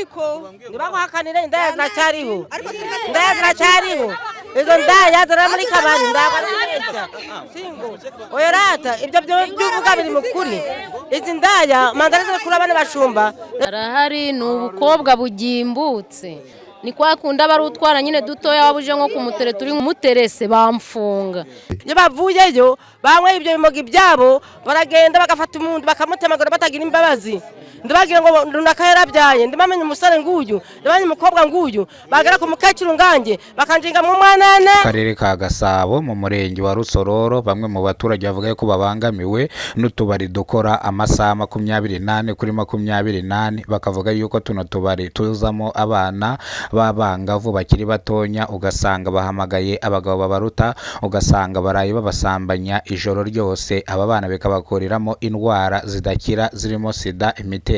ariko nibaguhakanire indaya ziracyariho izo ndaya ziri muri kabari ndagwa singo oya rata ibyo by'uvuga biri mukuri izi ndaya mandarize kuri abana bashumba arahari ni ubukobwa bugimbutse ni kwa kunda barutwara nyine dutoya wabuje nko kumutere turi nkumuterese bamfunga iyo bavuyeyo bamwe ibyo bimogi byabo baragenda bagafata umuntu bakamutemagura batagira imbabazi ndabagira ngo runaka yarabyaye ndimamenye umusore nguyu ndabanye umukobwa nguyu bagera ku mukecuru ngange bakanjinga mu mwanana. Karere ka Gasabo mu murenge wa Rusororo bamwe mu baturage bavuga ko babangamiwe n'utubari dukora amasaha 28 kuri 28 bakavuga yuko tuno tubari tuzamo abana babangavu bakiri batonya ugasanga bahamagaye abagabo babaruta ugasanga baraye babasambanya ijoro ryose aba bana bikabakuriramo indwara zidakira zirimo sida imitezi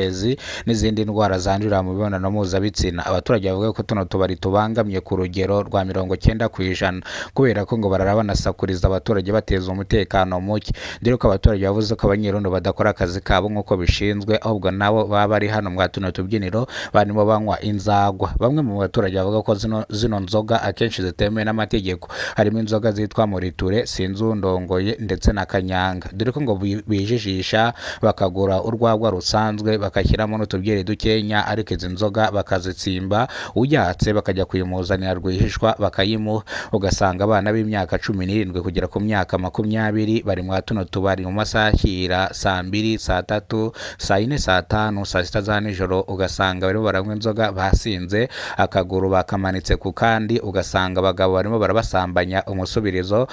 n'izindi ndwara zandurira mu mibonano mpuzabitsina. Abaturage bavuga ko tuno tubari tubangamye ku rugero rwa 90% kubera ko ngo bararabanasakuriza abaturage bateza umutekano muke dore ko abaturage bavuze ko abanyerondo badakora akazi kabo nk'uko bishinzwe ahubwo nabo baba bari hano mwa tuno tubyiniro barimo banywa inzagwa. Bamwe mu baturage bavuga ko zino nzoga akenshi zitemewe n'amategeko harimo inzoga zitwa Muriture, Sinzundongoye ndetse na Kanyanga dore ko ngo bijijisha bakagura urwagwa rusanzwe bakashyiramo n'utubyeri dukenya ariko izi nzoga bakazitsimba ujyatse bakajya kuyimuzanira rwihishwa bakayimuha ugasanga abana b'imyaka 17 kugera ku myaka 20 bari mwa tuno tubari mu masahira saa 2 saa 3 saa 4 saa 5 saa 6 za nijoro ugasanga barimo baranywa inzoga basinze akaguru bakamanitse ku kandi ugasanga abagabo barimo barabasambanya umusubirizo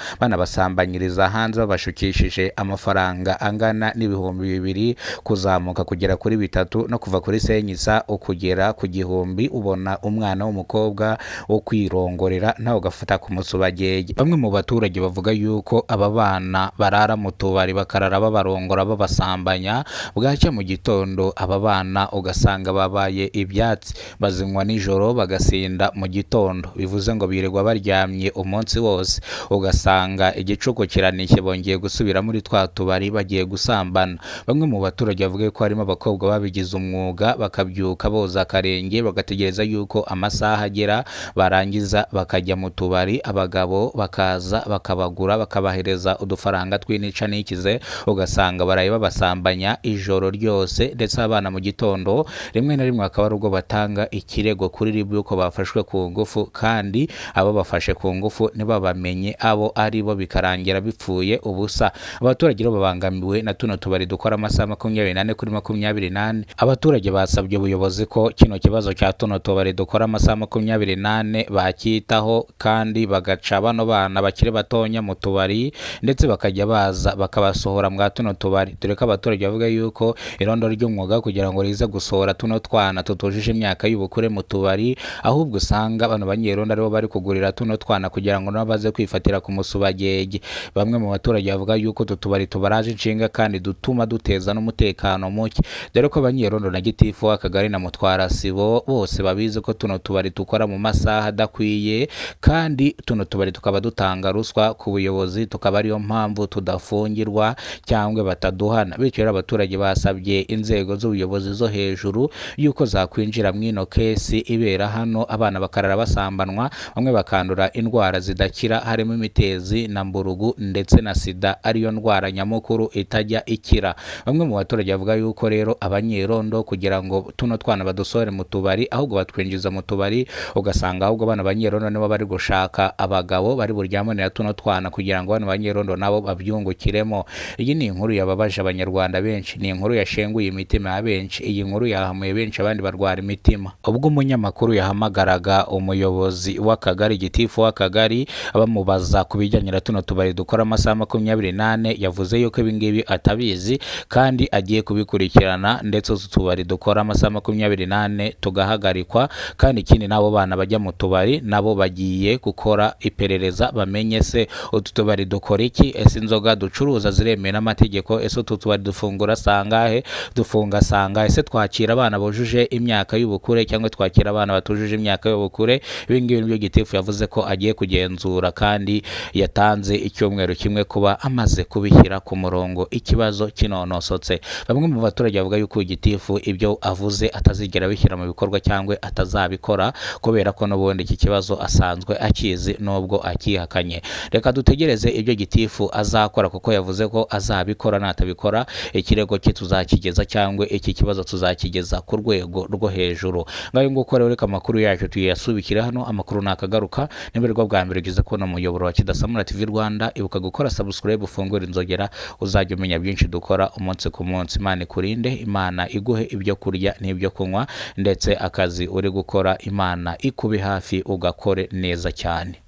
banabasambanyiriza hanze babashukishije amafaranga angana n'ibihumbi 2 kuzamuka kugera kuri 3 no kuva kuri senyisa ukugera ku gihumbi ubona umwana w'umukobwa wo kwirongorera nawe ugafata ku musubagege. Bamwe mu baturage bavuga yuko aba bana barara mu tubari bakarara babarongora babasambanya bwacya mu gitondo aba bana ugasanga babaye ibyatsi bazinywa nijoro bagasinda mu gitondo bivuze ngo birirwa baryamye umunsi wose ugasanga igicuko kiranike bongeye gusubira muri twa tubari bagiye gusambana. Bamwe mu baturage bavuga ko harimo abakobwa babigize umwuga bakabyuka boza akarenge bagategereza yuko amasaha agera barangiza bakajya mu tubari abagabo bakaza bakabagura bakabahereza udufaranga twinica nikize ugasanga baraye babasambanya ijoro ryose ndetse abana mu gitondo rimwe na rimwe akaba rugo batanga ikirego kuri RIB yuko bafashwe ku ngufu kandi abo bafashe ku ngufu ntibabamenye abo ari bo bikarangira bipfuye ubusa. Abaturage bo babangamiwe na tuno tubari dukora amasaha 28 kuri 28. Abaturage basabye ubuyobozi ko kino kibazo cya tuno tubari dukora amasaha 28 bakitaho kandi bagaca bano bana bakire batonya mu tubari ndetse bakajya baza bakabasohora mwa tuno tubari dore ko abaturage bavuga yuko irondo ry'umwuga kugira ngo rize gusohora tuno twana tutujije imyaka y'ubukure mu tubari ahubwo usanga bano banyerondo aribo bari kugurira tuno twana kugira ngo nabaze kwifatira ku musubagege. Bamwe mu baturage bavuga yuko tutubari tubaraje inshinga kandi dutuma duteza n'umutekano muke dore ko abanyerondo na gitifu akagari na mutwara sibo bose babize ko tuno tubari tukora mu masaha adakwiye kandi tuno tubari tukaba dutanga ruswa ku buyobozi tukaba ariyo mpamvu tudafungirwa cyangwa bataduhana. Bityo rero abaturage basabye inzego z'ubuyobozi zo hejuru yuko zakwinjira mwino kesi ibera hano abana bakarara basambanwa bamwe bakandura indwara zidakira harimo imitezi na mburugu ndetse na sida ariyo ndwara nyamukuru itajya ikira. Bamwe mu baturage bavuga yuko rero abanyerondo kugira ngo tuno twana badusore mu tubari ahubwo batwinjiza mu tubari ugasanga ahubwo bana banyerondo nibo bari gushaka abagabo bari buryamanira tuno twana kugira ngo bana banyerondo nabo babyungukiremo. Iyi ni inkuru yababaje abanyarwanda benshi, ni inkuru yashenguye imitima ya benshi, iyi nkuru yahamuye benshi abandi barwara imitima. Ubwo umunyamakuru yahamagaraga umuyobozi w'akagari gitifu w'akagari abamubaza kubijyanye na tuno tubari dukora amasaha 28 yavuze yuko ibingibi atabizi kandi agiye kubikurikirana ndetse utubari dukora amasaha 28 tugahagarikwa kandi ikindi nabo bana bajya mu tubari nabo bagiye gukora iperereza bamenye se utubari dukora iki, ese inzoga ducuruza ziremewe n'amategeko, ese utubari dufungura sangahe dufunga sangahe, ese twakira abana bujuje imyaka y'ubukure cyangwa twakira abana batuje batujuje imyaka y'ubukure. Ibi ngibi nibyo gitifu yavuze ko agiye kugenzura, kandi yatanze icyumweru kimwe kuba amaze kubishyira ku murongo ikibazo kinonosotse. Bamwe mu baturage bavuga yuko gitifu ibyo avuze atazigera bishyira mu bikorwa cyangwa atazabikora, kubera ko n'ubundi iki kibazo asanzwe akizi nubwo akihakanye. Reka dutegereze ibyo gitifu azakora, kuko yavuze ko azabikora. Natabikora ikirego cye tuzakigeza cyangwa iki kibazo tuzakigeza ku rwego rwo hejuru. Ngayo nguko rero reka amakuru yacu tuyasubikira hano. Amakuru nakagaruka niba rwo bwa mbere ugize kubona umuyoboro wa Kidasamura TV Rwanda, ibuka gukora subscribe, ufungura inzogera, uzajya umenya byinshi dukora umunsi ku munsi. Imana ikurinde, Imana iguhe ibyo kurya n'ibyo kunywa, ndetse akazi uri gukora Imana ikube hafi ugakore neza cyane.